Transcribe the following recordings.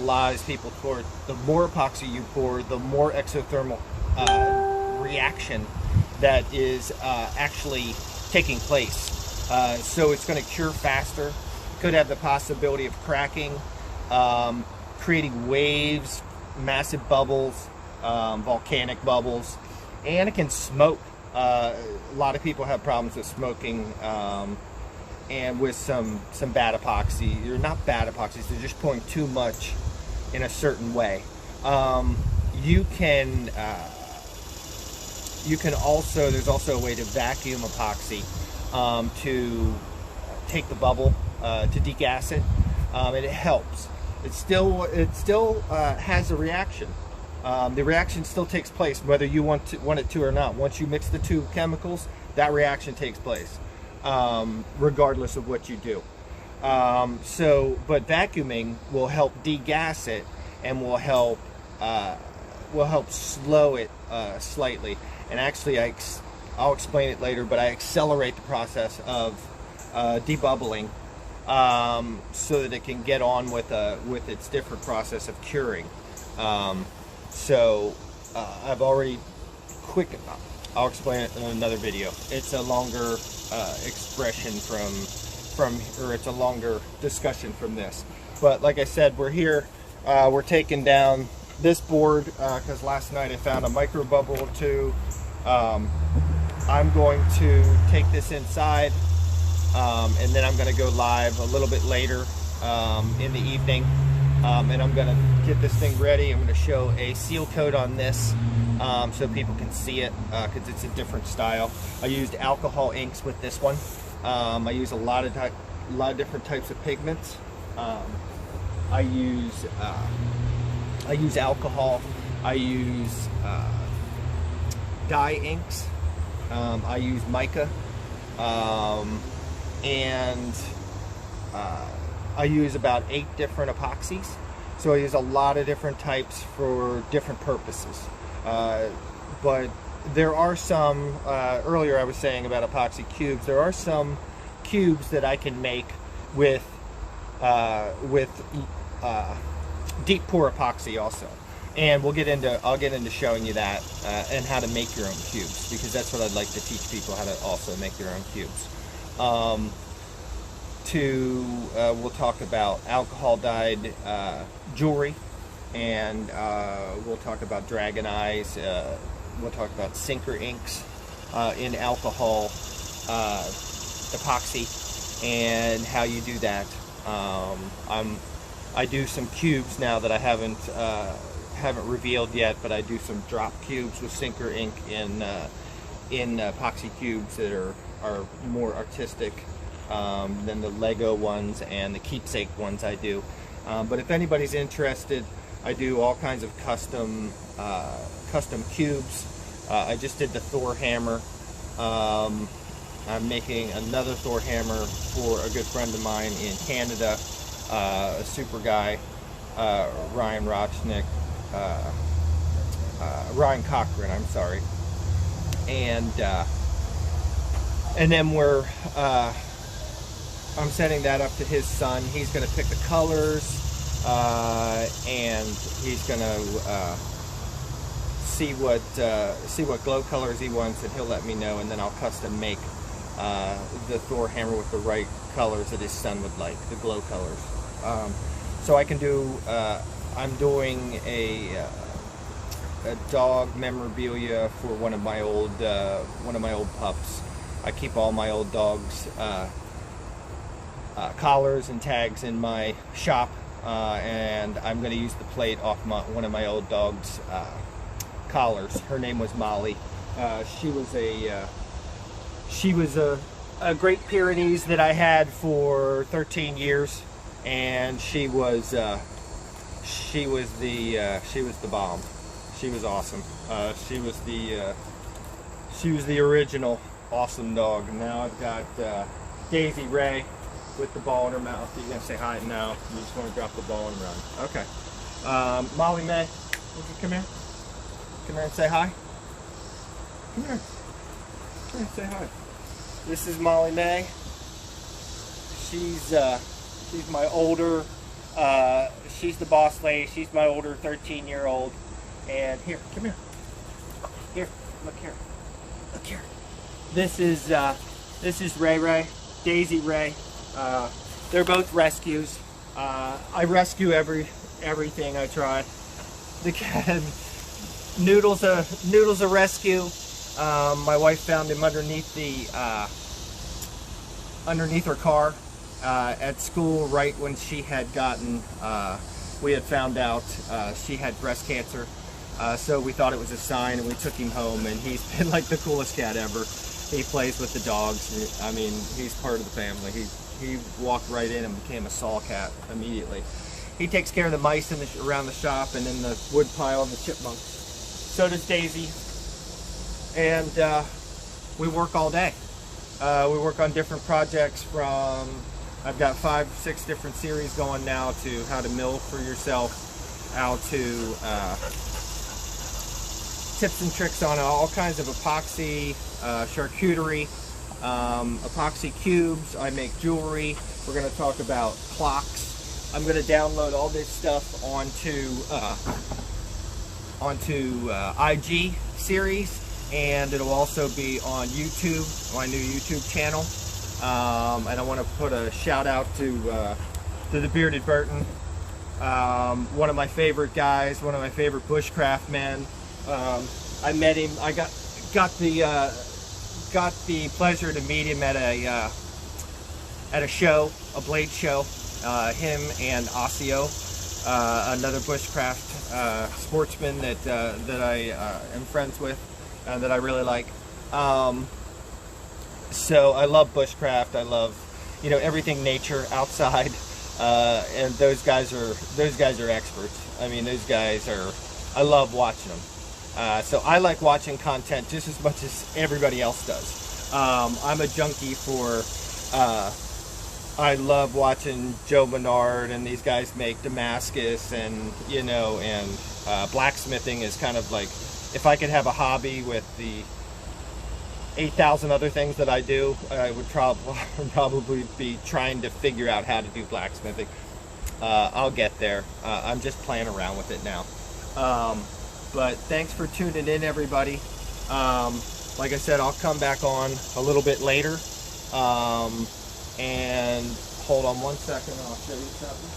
lot of people pour, the more epoxy you pour, the more exothermal reaction that is actually taking place. So it's going to cure faster. Could have the possibility of cracking, creating waves, massive bubbles, volcanic bubbles, and it can smoke. A lot of people have problems with smoking, and with some bad epoxy. They're not bad epoxies, they're just pouring too much in a certain way. You can also, there's also a way to vacuum epoxy to take the bubble, to degas it, and it helps. It still has a reaction. The reaction still takes place whether you want it to or not. Once you mix the two chemicals, that reaction takes place, regardless of what you do. But vacuuming will help degas it and will help slow it slightly. And actually, I'll explain it later, but I accelerate the process of debubbling so that it can get on with its different process of curing. I've already I'll explain it in another video. It's a longer expression or it's a longer discussion from this. But like I said, we're here. We're taking down this board because last night I found a micro bubble or two. I'm going to take this inside, and then I'm going to go live a little bit later in the evening, and I'm going to get this thing ready. I'm going to show a seal coat on this so people can see it because it's a different style. I used alcohol inks with this one. I use a lot of different types of pigments. I use alcohol. I use dye inks. I use mica, and I use about 8 different epoxies. So I use a lot of different types for different purposes. But there are some, earlier I was saying about epoxy cubes, there are some cubes that I can make with deep pour epoxy also. And I'll get into showing you that and how to make your own cubes, because that's what I'd like to teach people, how to also make their own cubes. We'll talk about alcohol dyed jewelry, and we'll talk about dragon eyes. We'll talk about sinker inks in alcohol epoxy and how you do that. I do some cubes now that I haven't revealed yet, but I do some drop cubes with sinker ink in epoxy cubes that are more artistic than the Lego ones and the keepsake ones I do. But if anybody's interested, I do all kinds of custom cubes. I just did the Thor hammer. I'm making another Thor hammer for a good friend of mine in Canada, a super guy, Ryan Cochran, I'm sorry. And then I'm sending that up to his son. He's going to pick the colors, and he's going to see what glow colors he wants, and he'll let me know, and then I'll custom make the Thor hammer with the right colors that his son would like, the glow colors. So I can do. I'm doing a dog memorabilia for one of my old pups. I keep all my old dogs' collars and tags in my shop, and I'm going to use the plate off one of my old dog's collars. Her name was Molly. She was a Great Pyrenees that I had for 13 years, and she was the bomb. She was awesome. She was the original awesome dog. And now I've got Daisy Ray with the ball in her mouth. You're gonna say hi now. You just want to drop the ball and run. Okay. Molly May, come here. Come here and say hi. Come here. Come here and say hi. This is Molly May. She's my older She's the boss lady. She's my older 13-year-old. And here, come here. Here, look here. Look here. This is Ray Ray, Daisy Ray. They're both rescues. I rescue everything I try. The cat, Noodle's a rescue. My wife found him underneath her car at school right when she had gotten. We had found out she had breast cancer. So we thought it was a sign, and we took him home, and he's been like the coolest cat ever. He plays with the dogs. I mean, he's part of the family. He walked right in and became a saw cat immediately. He takes care of the mice around the shop and in the wood pile and the chipmunks. So does Daisy. And we work all day. We work on different projects from, I've got 5, 6 different series going now, to how to mill for yourself, how to tips and tricks on all kinds of epoxy, charcuterie, epoxy cubes. I make jewelry. We're going to talk about clocks. I'm going to download all this stuff onto IG series, and it'll also be on YouTube, my new YouTube channel. And I want to put a shout out to the Bearded Burton, one of my favorite guys, one of my favorite bushcraft men. I met him. I got the pleasure to meet him at a show, a blade show. Him and Osseo, another bushcraft sportsman that I am friends with, that I really like. So I love bushcraft. I love, everything nature outside, and those guys are experts. I mean, those guys are. I love watching them. So I like watching content just as much as everybody else does. I'm a junkie for. I love watching Joe Menard and these guys make Damascus, and blacksmithing is kind of like, if I could have a hobby with the 8,000 other things that I do, I would probably be trying to figure out how to do blacksmithing. I'll get there. I'm just playing around with it now. But thanks for tuning in, everybody. Like I said, I'll come back on a little bit later. And hold on one second, I'll show you something.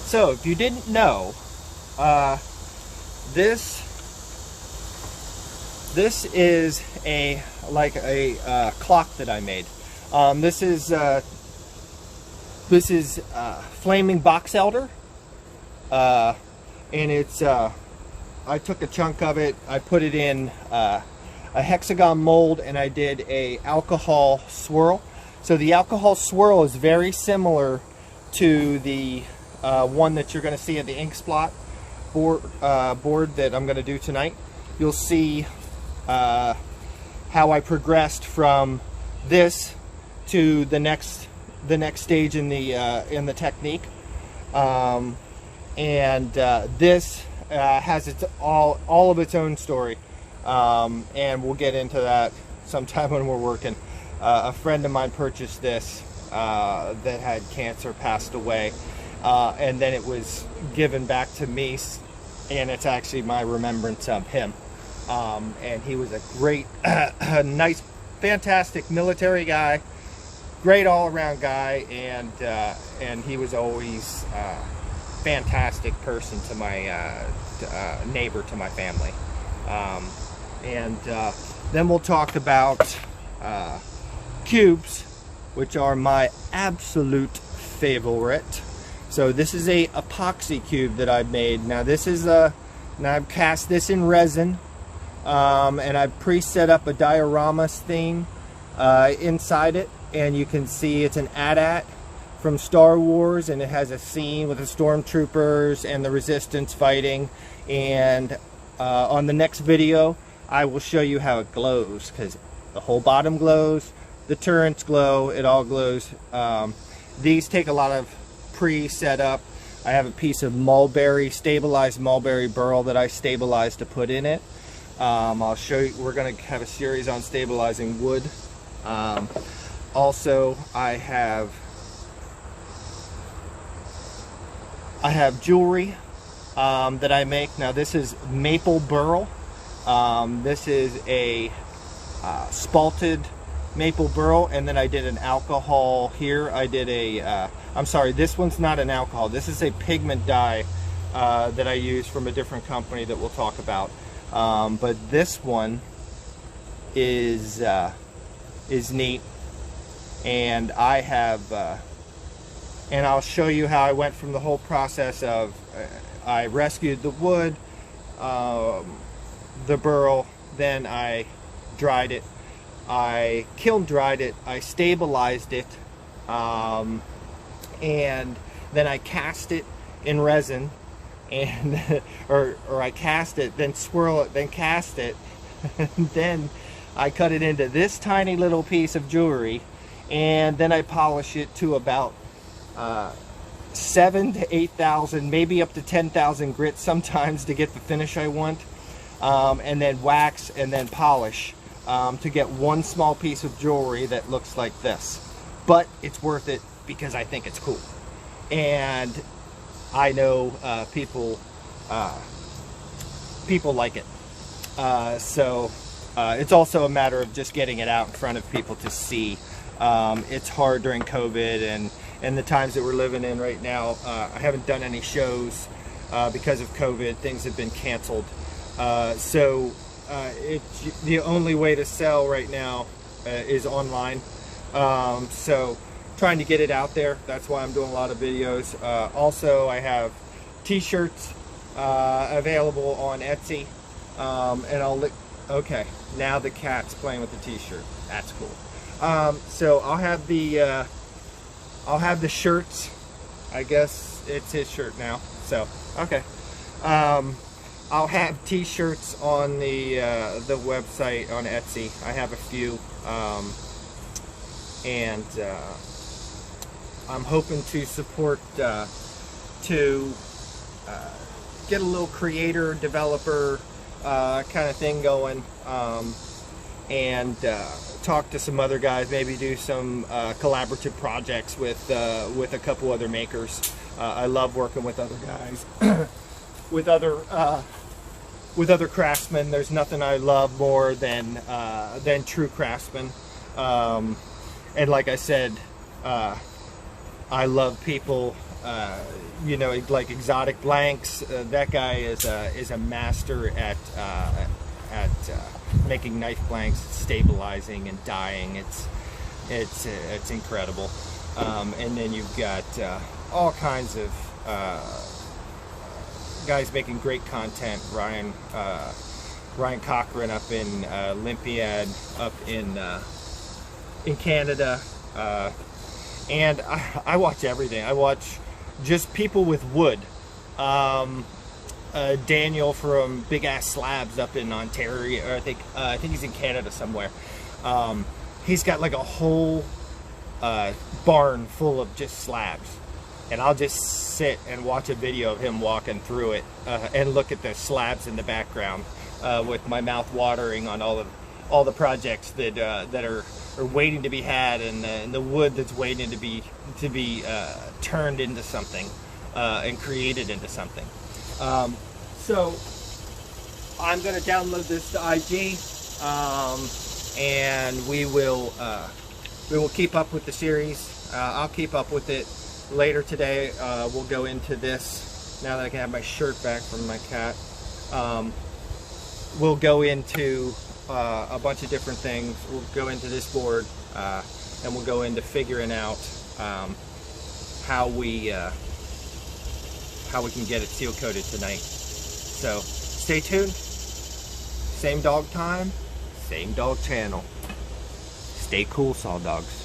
So, if you didn't know, this is a clock that I made. This is flaming box elder, and it's I took a chunk of it, I put it in a hexagon mold, and I did a alcohol swirl. So the alcohol swirl is very similar to the one that you're going to see at the ink Splot board that I'm going to do tonight. You'll see how I progressed from this to the next stage in the technique, and this has all of its own story, and we'll get into that sometime when we're working. A friend of mine purchased this that had cancer, passed away, and then it was given back to me, and it's actually my remembrance of him. And he was a great, nice, fantastic military guy, great all-around guy, and he was always a fantastic person to my neighbor, to my family. Then we'll talk about cubes, which are my absolute favorite. So this is a epoxy cube that I've made. Now this is now I've cast this in resin. And I've pre-set up a diorama theme inside it, and you can see it's an AT-AT from Star Wars, and it has a scene with the stormtroopers and the resistance fighting. And on the next video I will show you how it glows, because The whole bottom glows, the turrets glow, it all glows. These take a lot of pre-setup. I have a piece of stabilized mulberry burl that I stabilized to put in it. I'll show you, we're going to have a series on stabilizing wood. Also, I have jewelry that I make. Now this is maple burl. This is a spalted maple burl, and then I did an alcohol here. I did a, I'm sorry, this one's not an alcohol. This is a pigment dye that I use from a different company that we'll talk about. But this one is neat, and I have, and I'll show you how I went from the whole process of, I rescued the wood, the burl, then I dried it, I kiln dried it, I stabilized it, and then I cast it in resin, and or I cast it, then swirl it, then cast it, and then I cut it into this tiny little piece of jewelry, and then I polish it to about 7,000 to 8,000, maybe up to 10,000 grits sometimes to get the finish I want, and then wax and then polish to get one small piece of jewelry that looks like this. But it's worth it because I think it's cool, and I know people like it. So it's also a matter of just getting it out in front of people to see. It's hard during COVID and the times that we're living in right now. I haven't done any shows because of COVID. Things have been canceled. So it's the only way to sell right now is online. So trying to get it out there. That's why I'm doing a lot of videos. Also, I have t-shirts available on Etsy. And okay, now the cat's playing with the t-shirt. That's cool. So I'll have the shirts. I guess it's his shirt now. So okay. I'll have t-shirts on the website on Etsy. I have a few, and I'm hoping to support to get a little creator developer kind of thing going, and talk to some other guys, maybe do some collaborative projects with a couple other makers. I love working with other guys, with other craftsmen. There's nothing I love more than true craftsmen. And like I said, I love people, you know, like Exotic Blanks. That guy is a master at making knife blanks, stabilizing and dyeing. It's incredible. And then you've got all kinds of guys making great content. Ryan Cochran up in Olympiad, up in Canada, and I watch everything. I watch just people with wood. Daniel from Big Ass Slabs up in Ontario, or I think he's in Canada somewhere. He's got like a whole barn full of just slabs, and I'll just sit and watch a video of him walking through it and look at the slabs in the background with my mouth watering on all the projects that are waiting to be had, and the wood that's waiting to be turned into something and created into something. So I'm going to download this to IG, and we will keep up with the series. I'll keep up with it later today. We'll go into this now that I can have my shirt back from my cat. We'll go into a bunch of different things. We'll go into this board, and we'll go into figuring out how we can get it seal coated tonight. So stay tuned. Same dog time, same dog channel. Stay cool, Saw Dogs.